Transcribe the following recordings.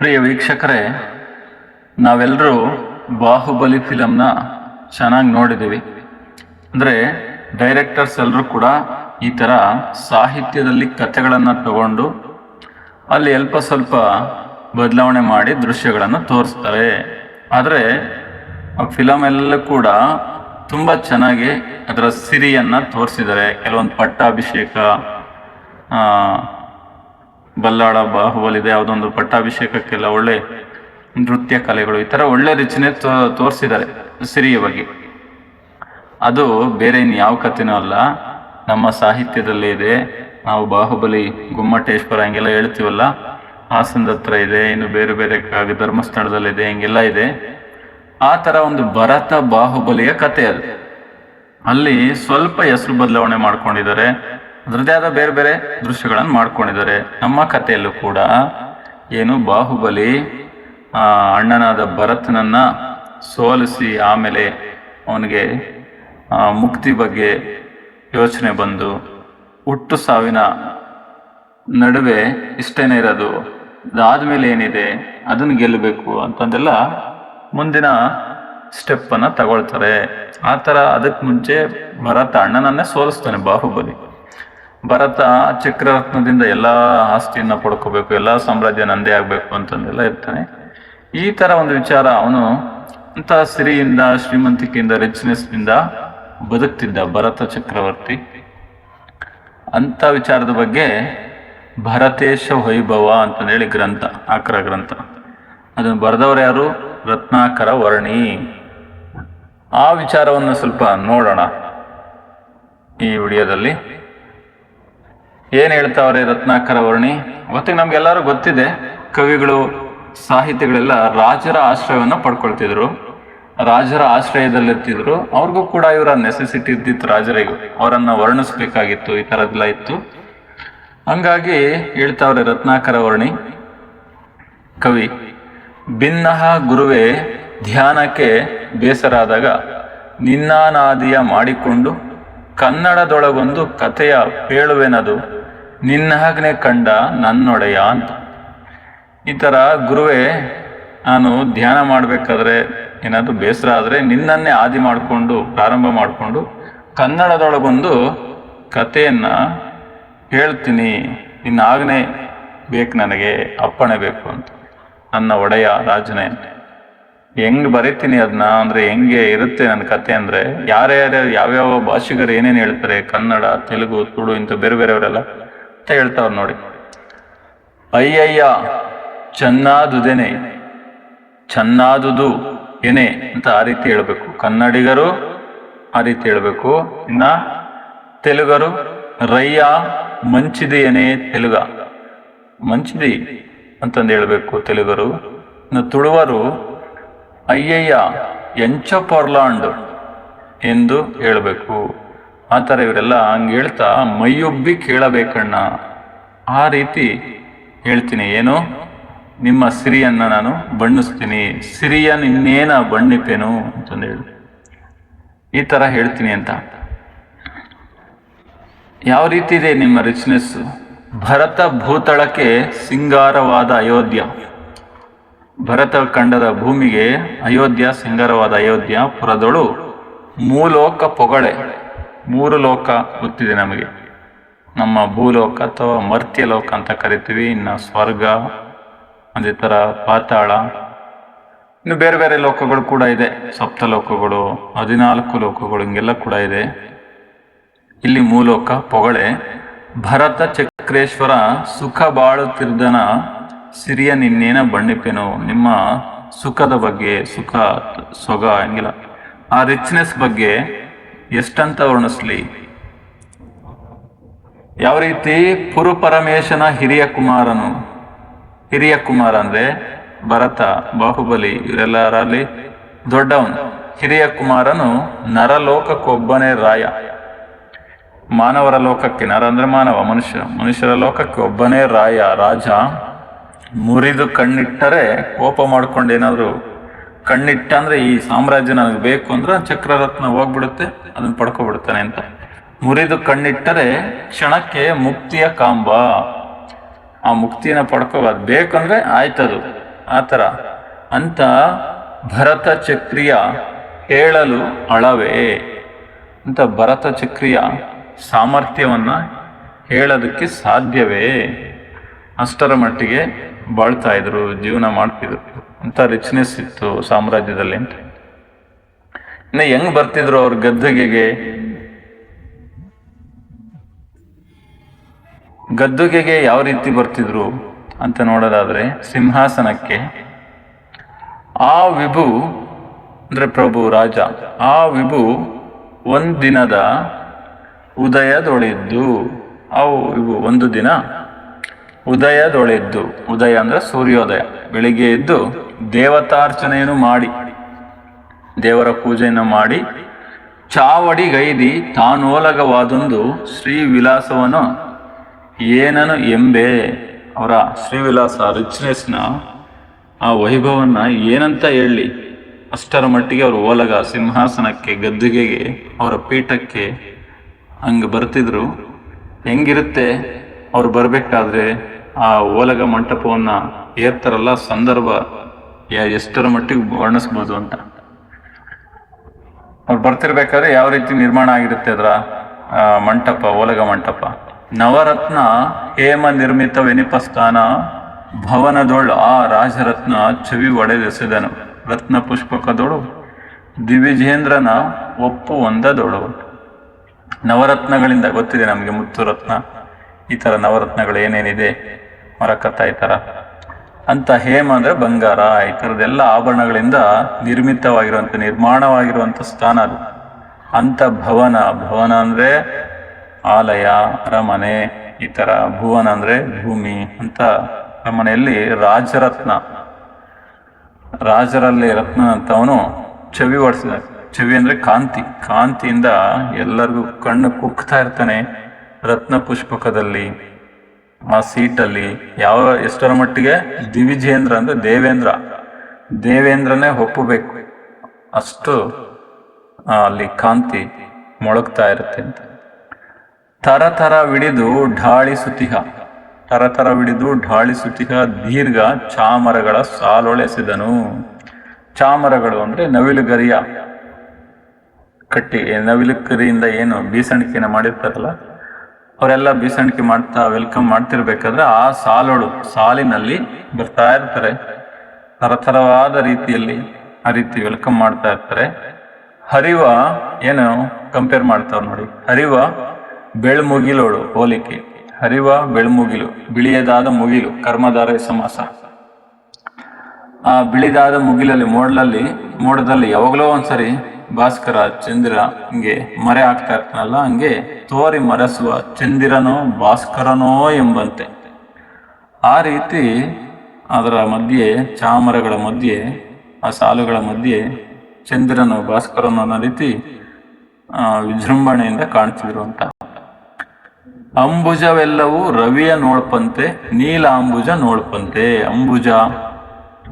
ಪ್ರಿಯ ವೀಕ್ಷಕರೇ, ನಾವೆಲ್ಲರೂ ಬಾಹುಬಲಿ ಫಿಲಮ್ನ ಚೆನ್ನಾಗಿ ನೋಡಿದ್ದೀವಿ. ಅಂದರೆ ಡೈರೆಕ್ಟರ್ಸ್ ಎಲ್ಲರೂ ಕೂಡ ಈ ಥರ ಸಾಹಿತ್ಯದಲ್ಲಿ ಕಥೆಗಳನ್ನು ತಗೊಂಡು ಅಲ್ಲಿ ಸ್ವಲ್ಪ ಬದಲಾವಣೆ ಮಾಡಿ ದೃಶ್ಯಗಳನ್ನು ತೋರಿಸ್ತಾರೆ. ಆದರೆ ಆ ಫಿಲಮ್ ಎಲ್ಲ ಕೂಡ ತುಂಬ ಚೆನ್ನಾಗಿ ಅದರ ಸಿರಿಯನ್ನು ತೋರಿಸಿದ್ದಾರೆ. ಕೆಲವೊಂದು ಪಟ್ಟಾಭಿಷೇಕ, ಬಲ್ಲಾಳ, ಬಾಹುಬಲಿದೆ, ಯಾವುದೊಂದು ಪಟ್ಟಾಭಿಷೇಕಕ್ಕೆಲ್ಲ ಒಳ್ಳೆ ನೃತ್ಯ ಕಲೆಗಳು, ಈ ಥರ ಒಳ್ಳೆ ರಚನೆ ತೋರಿಸಿದ್ದಾರೆ ಸಿರಿಯ ಬಗ್ಗೆ. ಅದು ಬೇರೆ ಇನ್ಯಾವ ಕಥೆನೂ ಅಲ್ಲ, ನಮ್ಮ ಸಾಹಿತ್ಯದಲ್ಲೇ ಇದೆ. ನಾವು ಬಾಹುಬಲಿ, ಗೊಮ್ಮಟೇಶ್ವರ ಹಿಂಗೆಲ್ಲ ಹೇಳ್ತೀವಲ್ಲ, ಹಾಸನದ ಹತ್ರ ಇದೆ, ಇನ್ನು ಬೇರೆ ಬೇರೆ ಧರ್ಮಸ್ಥಳದಲ್ಲಿದೆ, ಹಿಂಗೆಲ್ಲ ಇದೆ. ಆ ಥರ ಒಂದು ಭರತ ಬಾಹುಬಲಿಯ ಕಥೆ ಅದು. ಅಲ್ಲಿ ಸ್ವಲ್ಪ ಹೆಸರು ಬದಲಾವಣೆ ಮಾಡ್ಕೊಂಡಿದ್ದಾರೆ, ಅದರದ್ದೇ ಆದ ಬೇರೆ ಬೇರೆ ದೃಶ್ಯಗಳನ್ನು ಮಾಡ್ಕೊಂಡಿದ್ದಾರೆ. ನಮ್ಮ ಕಥೆಯಲ್ಲೂ ಕೂಡ ಏನು ಬಾಹುಬಲಿ ಅಣ್ಣನಾದ ಭರತನನ್ನ ಸೋಲಿಸಿ ಆಮೇಲೆ ಅವನಿಗೆ ಮುಕ್ತಿ ಬಗ್ಗೆ ಯೋಚನೆ ಬಂದು ಹುಟ್ಟು ಸಾವಿನ ನಡುವೆ ಇಷ್ಟೇನೇ ಇರೋದು, ಅದಾದ್ಮೇಲೆ ಏನಿದೆ ಅದನ್ನು ಗೆಲ್ಲಬೇಕು ಅಂತಂದೆಲ್ಲ ಮುಂದಿನ ಸ್ಟೆಪ್ಪನ್ನು ತಗೊಳ್ತಾರೆ. ಆ ಥರ ಅದಕ್ಕೆ ಮುಂಚೆ ಭರತ ಅಣ್ಣನನ್ನೇ ಸೋಲಿಸ್ತಾನೆ ಬಾಹುಬಲಿ. ಭರತ ಚಕ್ರರತ್ನದಿಂದ ಎಲ್ಲ ಆಸ್ತಿಯನ್ನು ಪಡ್ಕೋಬೇಕು, ಎಲ್ಲ ಸಾಮ್ರಾಜ್ಯ ನಂದೇ ಆಗಬೇಕು ಅಂತಂದೆಲ್ಲ ಇರ್ತಾನೆ. ಈ ಥರ ಒಂದು ವಿಚಾರ, ಅವನು ಅಂಥ ಸಿರಿಯಿಂದ, ಶ್ರೀಮಂತಿಕೆಯಿಂದ, ರಿಚ್ನೆಸ್ನಿಂದ ಬದುಕ್ತಿದ್ದ ಭರತ ಚಕ್ರವರ್ತಿ. ಅಂಥ ವಿಚಾರದ ಬಗ್ಗೆ ಭರತೇಶ ವೈಭವ ಅಂತಂದೇಳಿ ಗ್ರಂಥ, ಆಕರ ಗ್ರಂಥ. ಅದನ್ನು ಬರೆದವರು ಯಾರು? ರತ್ನಾಕರ ವರ್ಣಿ. ಆ ವಿಚಾರವನ್ನು ಸ್ವಲ್ಪ ನೋಡೋಣ ಈ ವಿಡಿಯೋದಲ್ಲಿ. ಏನು ಹೇಳ್ತಾವ್ರೆ ರತ್ನಾಕರ ವರ್ಣಿ? ಗೊತ್ತಿಗೆ ನಮ್ಗೆಲ್ಲರೂ ಗೊತ್ತಿದೆ, ಕವಿಗಳು, ಸಾಹಿತಿಗಳೆಲ್ಲ ರಾಜರ ಆಶ್ರಯವನ್ನು ಪಡ್ಕೊಳ್ತಿದ್ರು, ರಾಜರ ಆಶ್ರಯದಲ್ಲಿರ್ತಿದ್ರು. ಅವ್ರಿಗೂ ಕೂಡ ಇವರ ನೆಸೆಸಿಟಿ ಇದ್ದಿತ್ತು, ರಾಜರಿಗೂ ಅವರನ್ನು ವರ್ಣಿಸ್ಬೇಕಾಗಿತ್ತು, ಈ ಥರದ್ದೆಲ್ಲ ಇತ್ತು. ಹಂಗಾಗಿ ಹೇಳ್ತಾವ್ರೆ ರತ್ನಾಕರ ವರ್ಣಿ ಕವಿ, ಭಿನ್ನಹ ಗುರುವೇ ಧ್ಯಾನಕ್ಕೆ ಬೇಸರಾದಾಗ ನಿನ್ನಾನಾದಿಯ ಮಾಡಿಕೊಂಡು ಕನ್ನಡದೊಳಗೊಂದು ಕಥೆಯ ಪೇಳುವೆನದು ನಿನ್ನಾಜ್ಞೆ ಕಂಡ ನನ್ನೊಡೆಯ ಅಂತ. ಈ ಥರ ಗುರುವೇ, ನಾನು ಧ್ಯಾನ ಮಾಡಬೇಕಾದ್ರೆ ಏನಾದರೂ ಬೇಸರ ಆದರೆ ನಿನ್ನನ್ನೇ ಆದಿ ಮಾಡಿಕೊಂಡು ಪ್ರಾರಂಭ ಮಾಡಿಕೊಂಡು ಕನ್ನಡದೊಳಗೊಂದು ಕಥೆಯನ್ನು ಹೇಳ್ತೀನಿ, ನಿನ್ನ ಆಜ್ಞೆ ಬೇಕು, ನನಗೆ ಅಪ್ಪಣೆ ಬೇಕು ಅಂತ. ನನ್ನ ಒಡೆಯ ರಾಜನೇ, ಹೆಂಗೆ ಬರೀತೀನಿ ಅದನ್ನ ಅಂದರೆ ಹೆಂಗೆ ಇರುತ್ತೆ ನನ್ನ ಕತೆ ಅಂದರೆ, ಯಾವ್ಯಾವ ಭಾಷಿಗರು ಏನೇನು ಹೇಳ್ತಾರೆ, ಕನ್ನಡ, ತೆಲುಗು, ತುಳು ಇಂಥ ಬೇರೆ ಬೇರೆಯವರೆಲ್ಲ ಅಂತ ಹೇಳ್ತಾವ್ರು ನೋಡಿ. ಅಯ್ಯಯ್ಯ ಚೆನ್ನಾದುದೇನೆ, ಚೆನ್ನಾದುದು ಏನೇ ಅಂತ ಆ ರೀತಿ ಹೇಳ್ಬೇಕು. ಕನ್ನಡಿಗರು ಆ ರೀತಿ ಹೇಳ್ಬೇಕು. ಇನ್ನ ತೆಲುಗರು ರಯ್ಯ ಮಂಚಿದೆಯೇನೆ, ತೆಲುಗ ಮಂಚಿದಿ ಅಂತಂದು ಹೇಳ್ಬೇಕು ತೆಲುಗರು. ಇನ್ನು ತುಳುವರು ಅಯ್ಯಯ್ಯ ಎಂಚ ಪೊರ್ಲಾಂಡ್ ಎಂದು ಹೇಳಬೇಕು. ಆ ಥರ ಇವರೆಲ್ಲ ಹಂಗೆ ಹೇಳ್ತಾ ಮೈಯೊಬ್ಬಿ ಕೇಳಬೇಕಣ್ಣ, ಆ ರೀತಿ ಹೇಳ್ತೀನಿ. ಏನು, ನಿಮ್ಮ ಸಿರಿಯನ್ನು ನಾನು ಬಣ್ಣಿಸ್ತೀನಿ, ಸಿರಿಯನ್ನು ಇನ್ನೇನ ಬಣ್ಣಿಪೇನು ಅಂತಂದು ಹೇಳಿ ಈ ಥರ ಹೇಳ್ತೀನಿ ಅಂತ. ಯಾವ ರೀತಿ ಇದೆ ನಿಮ್ಮ ರಿಚ್ನೆಸ್? ಭರತ ಭೂತಳಕ್ಕೆ ಸಿಂಗಾರವಾದ ಅಯೋಧ್ಯ, ಭರತ ಖಂಡದ ಭೂಮಿಗೆ ಅಯೋಧ್ಯ ಸಿಂಗಾರವಾದ ಅಯೋಧ್ಯ ಪುರದೊಳು ಮೂಲೋಕ ಪೊಗಳೆ. ಮೂರು ಲೋಕ ಗೊತ್ತಿದೆ ನಮಗೆ, ನಮ್ಮ ಭೂಲೋಕ ಅಥವಾ ಮರ್ತ್ಯ ಲೋಕ ಅಂತ ಕರಿತೀವಿ. ಇನ್ನು ಸ್ವರ್ಗ, ಅದೇ ಥರ ಪಾತಾಳ, ಇನ್ನು ಬೇರೆ ಬೇರೆ ಲೋಕಗಳು ಕೂಡ ಇದೆ, ಸಪ್ತ ಲೋಕಗಳು, 14 ಲೋಕಗಳು, ಹಿಂಗೆಲ್ಲ ಕೂಡ ಇದೆ. ಇಲ್ಲಿ ಮೂಲೋಕ ಪೊಗಳೆ. ಭರತ ಚಕ್ರೇಶ್ವರ ಸುಖ ಬಾಳುತ್ತಿರ್ದನ ಸಿರಿಯ ನಿನ್ನೇನ ಬಣ್ಣಿಪೇನು. ನಿಮ್ಮ ಸುಖದ ಬಗ್ಗೆ, ಸುಖ ಸೊಗ ಹಂಗಿಲ್ಲ, ಆ ರಿಚ್ನೆಸ್ ಬಗ್ಗೆ ಎಷ್ಟಂತ ವರ್ಣಿಸ್ಲಿ. ಯಾವ ರೀತಿ ಪುರುಪರಮೇಶನ ಹಿರಿಯ ಕುಮಾರನು, ಹಿರಿಯ ಕುಮಾರ ಅಂದರೆ ಭರತ, ಬಾಹುಬಲಿ ಇವರೆಲ್ಲರಲ್ಲಿ ದೊಡ್ಡವನು. ಹಿರಿಯ ಕುಮಾರನು ನರಲೋಕಕ್ಕೊಬ್ಬನೇ ರಾಯ. ಮಾನವರ ಲೋಕಕ್ಕೆ, ನರ ಅಂದರೆ ಮಾನವ, ಮನುಷ್ಯರ ಲೋಕಕ್ಕೆ ಒಬ್ಬನೇ ರಾಯ, ರಾಜ. ಮುರಿದು ಕಣ್ಣಿಟ್ಟರೆ ಕೋಪ ಮಾಡ್ಕೊಂಡು ಏನಾದರೂ ಕಣ್ಣಿಟ್ಟ ಅಂದರೆ ಈ ಸಾಮ್ರಾಜ್ಯ ನನಗೆ ಬೇಕು ಅಂದ್ರೆ ಚಕ್ರರತ್ನ ಹೋಗ್ಬಿಡುತ್ತೆ, ಅದನ್ನು ಪಡ್ಕೊಬಿಡ್ತಾನೆ ಅಂತ. ಮುರಿದು ಕಣ್ಣಿಟ್ಟರೆ ಕ್ಷಣಕ್ಕೆ ಮುಕ್ತಿಯ ಕಾಂಬ, ಆ ಮುಕ್ತಿನ ಪಡ್ಕೋಬಾರ್ದು. ಬೇಕಂದ್ರೆ ಆಯ್ತದು, ಆ ಥರ ಅಂತ ಭರತ ಚಕ್ರಿಯ ಹೇಳಲು ಅಳವೇ ಅಂತ ಭರತ ಚಕ್ರಿಯ ಸಾಮರ್ಥ್ಯವನ್ನು ಹೇಳೋದಕ್ಕೆ ಸಾಧ್ಯವೇ, ಅಷ್ಟರ ಮಟ್ಟಿಗೆ ಬಾಳ್ತಾ ಇದ್ರು, ಜೀವನ ಮಾಡ್ತಿದ್ರು ಅಂತ ರಿಚ್ನೆಸ್ ಇತ್ತು ಸಾಮ್ರಾಜ್ಯದಲ್ಲಿ ಅಂತ. ಇನ್ನು ಹೆಂಗ್ ಬರ್ತಿದ್ರು ಅವ್ರ ಗದ್ದುಗೆಗೆ ಯಾವ ರೀತಿ ಬರ್ತಿದ್ರು ಅಂತ ನೋಡೋದಾದ್ರೆ, ಸಿಂಹಾಸನಕ್ಕೆ ಆ ವಿಭು ಅಂದ್ರೆ ಪ್ರಭು ರಾಜ, ಆ ವಿಭು ಒಂದಿನದ ಉದಯದೊಳಿದ್ದು, ಇವು ಒಂದು ದಿನ ಉದಯದೊಳೆದ್ದು, ಉದಯ ಅಂದ್ರೆ ಸೂರ್ಯೋದಯ, ಬೆಳಿಗ್ಗೆ ಎದ್ದು ದೇವತಾರ್ಚನೆಯನ್ನು ಮಾಡಿ, ದೇವರ ಪೂಜೆಯನ್ನು ಮಾಡಿ, ಚಾವಡಿಗೈದಿ ತಾನೋಲಗವಾದೊಂದು ಶ್ರೀವಿಲಾಸವನ್ನು ಏನನು ಎಂಬೆ, ಅವರ ಶ್ರೀವಿಲಾಸ ರಿಚ್ನೆಸ್ನ ಆ ವೈಭವನ್ನ ಏನಂತ ಹೇಳಿ, ಅಷ್ಟರ ಮಟ್ಟಿಗೆ ಅವರು ಓಲಗ ಸಿಂಹಾಸನಕ್ಕೆ, ಗದ್ದುಗೆಗೆ, ಅವರ ಪೀಠಕ್ಕೆ ಹಂಗೆ ಬರ್ತಿದ್ರು. ಹೆಂಗಿರುತ್ತೆ ಅವ್ರು ಬರಬೇಕಾದ್ರೆ ಆ ಓಲಗ ಮಂಟಪವನ್ನು ಏರ್ತಾರಲ್ಲ, ಸಂದರ್ಭ ಎಷ್ಟರ ಮಟ್ಟಿಗೆ ವರ್ಣಿಸ್ಬೋದು ಅಂತ. ಅವ್ರು ಬರ್ತಿರ್ಬೇಕಾದ್ರೆ ಯಾವ ರೀತಿ ನಿರ್ಮಾಣ ಆಗಿರುತ್ತೆ ಅದರ ಮಂಟಪ, ಓಲಗ ಮಂಟಪ. ನವರತ್ನ ಹೇಮ ನಿರ್ಮಿತ ವೆನಿಪಸ್ಥಾನ ಭವನದೊಳು ಆ ರಾಜರತ್ನ ಚವಿ ಒಡೆದೆಸೆದನು, ರತ್ನ ಪುಷ್ಪಕದೊಳು ದಿವಿಜೇಂದ್ರನ ಒಪ್ಪು ಒಂದದೊಳು. ನವರತ್ನಗಳಿಂದ ಗೊತ್ತಿದೆ ನಮಗೆ, ಮುತ್ತು ರತ್ನ, ಈ ಥರ ನವರತ್ನಗಳು ಏನೇನಿದೆ, ಮರಕತ ಈ ಥರ ಅಂತ. ಹೇಮ ಅಂದರೆ ಬಂಗಾರ, ಈ ಥರದ್ದೆಲ್ಲ ಆಭರಣಗಳಿಂದ ನಿರ್ಮಿತವಾಗಿರುವಂಥ, ನಿರ್ಮಾಣವಾಗಿರುವಂಥ ಸ್ಥಾನ ಅದು. ಅಂಥ ಭವನ, ಭವನ ಅಂದರೆ ಆಲಯ, ಅರಮನೆ ಈ ಥರ. ಭುವನ ಅಂದರೆ ಭೂಮಿ ಅಂತ. ಅರಮನೆಯಲ್ಲಿ ರಾಜರತ್ನ, ರಾಜರಲ್ಲಿ ರತ್ನ ಅಂತವನು ಚವಿ ಹೊಡಿಸಿದ. ಚವಿ ಅಂದರೆ ಕಾಂತಿ, ಕಾಂತಿಯಿಂದ ಎಲ್ಲರಿಗೂ ಕಣ್ಣು ಕುಕ್ತಾ ಇರ್ತಾನೆ. ರತ್ನ ಪುಷ್ಪಕದಲ್ಲಿ, ಆ ಸೀಟಲ್ಲಿ ಎಷ್ಟರ ಮಟ್ಟಿಗೆ ದಿವಿಜೇಂದ್ರ ಅಂದ್ರೆ ದೇವೇಂದ್ರನೇ ಒಪ್ಪಬೇಕು, ಅಷ್ಟು ಅಲ್ಲಿ ಕಾಂತಿ ಮೊಳಗ್ತಾ ಇರುತ್ತೆ ಅಂತ. ತರತರವಿಡಿದು ಢಾಳಿಸುತಿಹ ದೀರ್ಘ ಚಾಮರಗಳ ಸಾಲೊಳೆಸಿದನು. ಚಾಮರಗಳು ಅಂದ್ರೆ ನವಿಲುಗರಿಯ ಕಟ್ಟಿ, ನವಿಲುಗರಿಯಿಂದ ಏನು ಬೀಸಣಿಕೆನ ಮಾಡಿರ್ತಾರಲ್ಲ, ಅವರೆಲ್ಲ ಬೀಸಣಿಕೆ ಮಾಡ್ತಾ ವೆಲ್ಕಮ್ ಮಾಡ್ತಿರ್ಬೇಕಾದ್ರೆ ಆ ಸಾಲಿನಲ್ಲಿ ಬರ್ತಾ ಇರ್ತಾರೆ. ತರತರವಾದ ರೀತಿಯಲ್ಲಿ ಆ ರೀತಿ ವೆಲ್ಕಮ್ ಮಾಡ್ತಾ ಇರ್ತಾರೆ. ಹರಿವ ಏನು ಕಂಪೇರ್ ಮಾಡ್ತಾವ್ ನೋಡಿ, ಹರಿವ ಬೆಳ್ಮುಗಿಲೋಳು ಹೋಲಿಕೆ. ಹರಿವ ಬೆಳ್ಮುಗಿಲು, ಬಿಳಿಯದಾದ ಮುಗಿಲು, ಕರ್ಮಧಾರಯ ಸಮಾಸ. ಆ ಬಿಳಿದಾದ ಮುಗಿಲಲ್ಲಿ, ಮೋಡದಲ್ಲಿ ಯಾವಾಗಲೋ ಒಂದ್ಸರಿ ಭಾಸ್ಕರ, ಚಂದ್ರ ಹಿಂಗೆ ಮರೆ ಆಗ್ತಾ ಇರ್ತಾನಲ್ಲ, ಹಂಗೆ ತೋರಿ ಮರೆಸುವ ಚಂದಿರನೋ ಭಾಸ್ಕರನೋ ಎಂಬಂತೆ. ಆ ರೀತಿ ಅದರ ಮಧ್ಯೆ, ಚಾಮರಗಳ ಮಧ್ಯೆ, ಆ ಸಾಲುಗಳ ಮಧ್ಯೆ ಚಂದಿರನು ಭಾಸ್ಕರನು ಅನ್ನೋ ರೀತಿ ವಿಜೃಂಭಣೆಯಿಂದ ಕಾಣ್ತಿದ್ರು ಅಂತ. ಅಂಬುಜವೆಲ್ಲವೂ ರವಿಯ ನೋಡ್ಪಂತೆ, ನೀಲಾಂಬುಜ ನೋಡ್ಪಂತೆ. ಅಂಬುಜ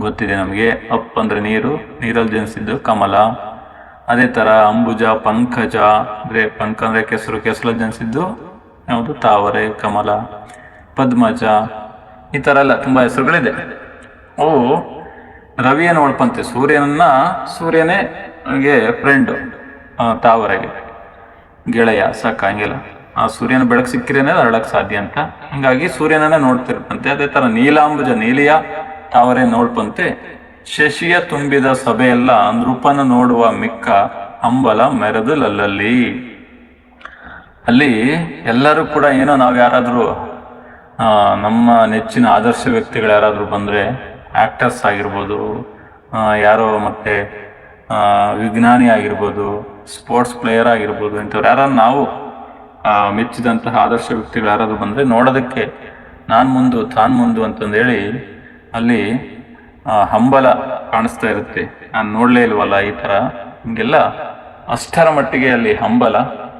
ಗೊತ್ತಿದೆ ನಮಗೆ, ಅಪ್ ಅಂದ್ರೆ ನೀರು, ನೀರಲ್ಲಿ ಜನಿಸಿದ್ದು ಕಮಲ. ಅದೇ ತರ ಅಂಬುಜ, ಪಂಕಜ ಅಂದ್ರೆ ಪಂಕ ಅಂದ್ರೆ ಕೆಸರು, ಕೆಸರಲ್ಲಿ ಜನಿಸಿದ್ದು ಯಾವುದು, ತಾವರೆ, ಕಮಲ, ಪದ್ಮಜ, ಈ ತರ ಎಲ್ಲ ತುಂಬಾ ಹೆಸರುಗಳಿದೆ. ಅವು ರವಿಯ ನೋಡ್ಪಂತೆ, ಸೂರ್ಯನೇ ಫ್ರೆಂಡು, ತಾವರೆಗೆ ಗೆಳೆಯ, ಸಾಕ, ಹಂಗೆಲ್ಲ. ಆ ಸೂರ್ಯನ ಬೆಳಕು ಸಿಕ್ಕಿರೇನೆ ಹರಡಕ್ ಸಾಧ್ಯ ಅಂತ, ಹಿಂಗಾಗಿ ಸೂರ್ಯನನ್ನೇ ನೋಡ್ತಿರ್ಪಂತೆ. ಅದೇ ತರ ನೀಲಾಂಬುಜ, ನೀಲಿಯ ತಾವರೆ ನೋಡ್ಪಂತೆ. ಶಶಿಯ ತುಂಬಿದ ಸಭೆಯೆಲ್ಲ ನೃಪನ ನೋಡುವ ಮಿಕ್ಕ ಹಂಬಲ ಮೆರೆದಲಲ್ಲಿ. ಅಲ್ಲಿ ಎಲ್ಲರೂ ಕೂಡ ಏನೋ, ನಾವು ಯಾರಾದರೂ ನಮ್ಮ ನೆಚ್ಚಿನ ಆದರ್ಶ ವ್ಯಕ್ತಿಗಳು ಯಾರಾದರೂ ಬಂದರೆ, ಆ್ಯಕ್ಟರ್ಸ್ ಆಗಿರ್ಬೋದು, ಯಾರೋ ಮತ್ತೆ ವಿಜ್ಞಾನಿ ಆಗಿರ್ಬೋದು, ಸ್ಪೋರ್ಟ್ಸ್ ಪ್ಲೇಯರ್ ಆಗಿರ್ಬೋದು, ಇಂಥವ್ರು ಯಾರು ನಾವು ಮೆಚ್ಚಿದಂತಹ ಆದರ್ಶ ವ್ಯಕ್ತಿಗಳು ಯಾರಾದರೂ ಬಂದರೆ ನೋಡೋದಕ್ಕೆ ನಾನು ಮುಂದು ತಾನು ಮುಂದು ಅಂತಂದೇಳಿ ಅಲ್ಲಿ ಹಂಬಲ ಕಾಣಿಸ್ತಾ ಇರುತ್ತೆ. ನಾನು ನೋಡಲೇ ಇಲ್ವಲ್ಲ ಈ ಥರ, ಹಿಂಗೆಲ್ಲ ಅಷ್ಟರ ಮಟ್ಟಿಗೆ ಅಲ್ಲಿ ಹಂಬಲ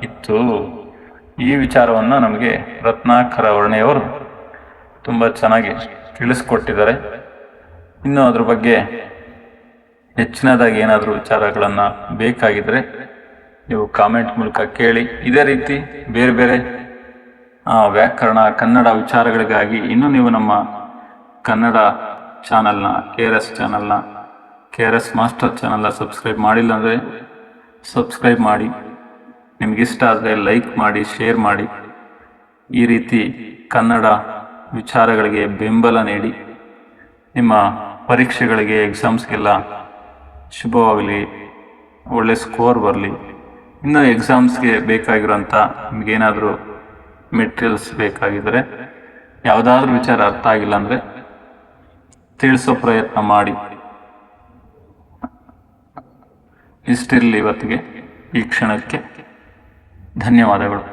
ಇತ್ತು. ಈ ವಿಚಾರವನ್ನು ನಮಗೆ ರತ್ನಾಕರ ವರ್ಣೆಯವರು ತುಂಬ ಚೆನ್ನಾಗಿ ತಿಳಿಸ್ಕೊಟ್ಟಿದ್ದಾರೆ. ಇನ್ನು ಅದ್ರ ಬಗ್ಗೆ ಹೆಚ್ಚಿನದಾಗಿ ಏನಾದರೂ ವಿಚಾರಗಳನ್ನು ಬೇಕಾಗಿದ್ರೆ ನೀವು ಕಾಮೆಂಟ್ ಮೂಲಕ ಕೇಳಿ. ಇದೇ ರೀತಿ ಬೇರೆ ಬೇರೆ ವ್ಯಾಕರಣ, ಕನ್ನಡ ವಿಚಾರಗಳಿಗಾಗಿ ಇನ್ನೂ ನೀವು ನಮ್ಮ ಕನ್ನಡ ಚಾನಲ್ನ KRS ಚಾನಲ್ನ KRS ಮಾಸ್ಟರ್ ಚಾನಲ್ನ ಸಬ್ಸ್ಕ್ರೈಬ್ ಮಾಡಿಲ್ಲ ಅಂದರೆ ಸಬ್ಸ್ಕ್ರೈಬ್ ಮಾಡಿ. ನಿಮಗಿಷ್ಟ ಆದರೆ ಲೈಕ್ ಮಾಡಿ, ಶೇರ್ ಮಾಡಿ. ಈ ರೀತಿ ಕನ್ನಡ ವಿಚಾರಗಳಿಗೆ ಬೆಂಬಲ ನೀಡಿ. ನಿಮ್ಮ ಪರೀಕ್ಷೆಗಳಿಗೆ, ಎಕ್ಸಾಮ್ಸ್ಗೆಲ್ಲ ಶುಭವಾಗಲಿ, ಒಳ್ಳೆ ಸ್ಕೋರ್ ಬರಲಿ. ಇನ್ನು ಎಕ್ಸಾಮ್ಸ್ಗೆ ಬೇಕಾಗಿರೋಂಥ ನಿಮಗೇನಾದರೂ ಮೆಟೀರಿಯಲ್ಸ್ ಬೇಕಾಗಿದ್ದರೆ, ಯಾವುದಾದ್ರೂ ವಿಚಾರ ಅರ್ಥ ಆಗಿಲ್ಲ ಅಂದರೆ ತಿಳಿಸೋ ಪ್ರಯತ್ನ ಮಾಡಿ. ಇಷ್ಟಿರಲಿ ಇವತ್ತಿಗೆ, ಈ ಕ್ಷಣಕ್ಕೆ ಧನ್ಯವಾದಗಳು.